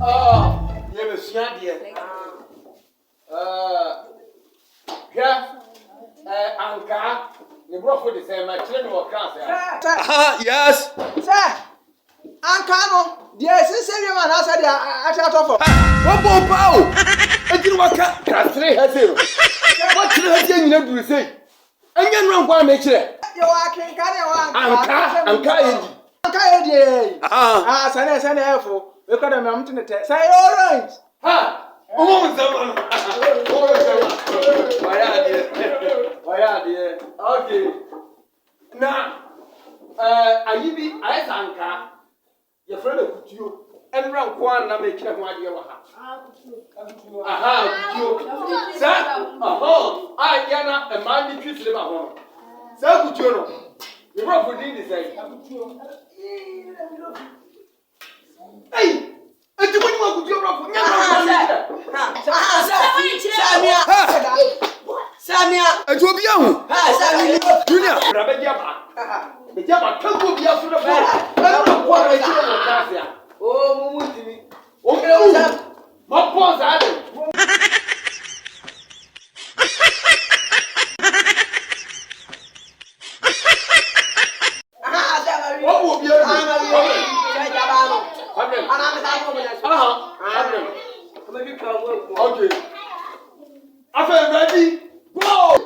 You have a snap here. Yeah, Anka, you brought for the same, my children were class. Yes. Sir, Ankano, dear, since everyone else said I shall offer. What bow? I didn't want to translate her zero. What should I say? You never say. I can run one make it. You are King Canyon. Anka, Send a helpful. Look at the mountain. Say orange. ha! Oh, someone. Why are you? Okay. Now, I be I Anka. Your friend of you and run one and make it one year. Aha, you. Sir, I yana a man you treat them. Sir, could you know? You brought for dinner, say. Hey! And you want to go up for Samia, It will be young. Junior. the Jabba can't be up to the phone. I don't want to kill the class. oh, Mutini. Okay, my boss, Adam. What will be your okay. After ready, go!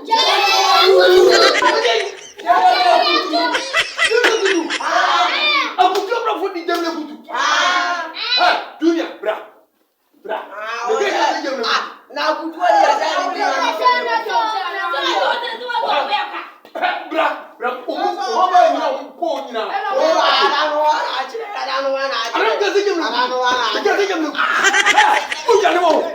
Junior, bra. Now, good one. I don't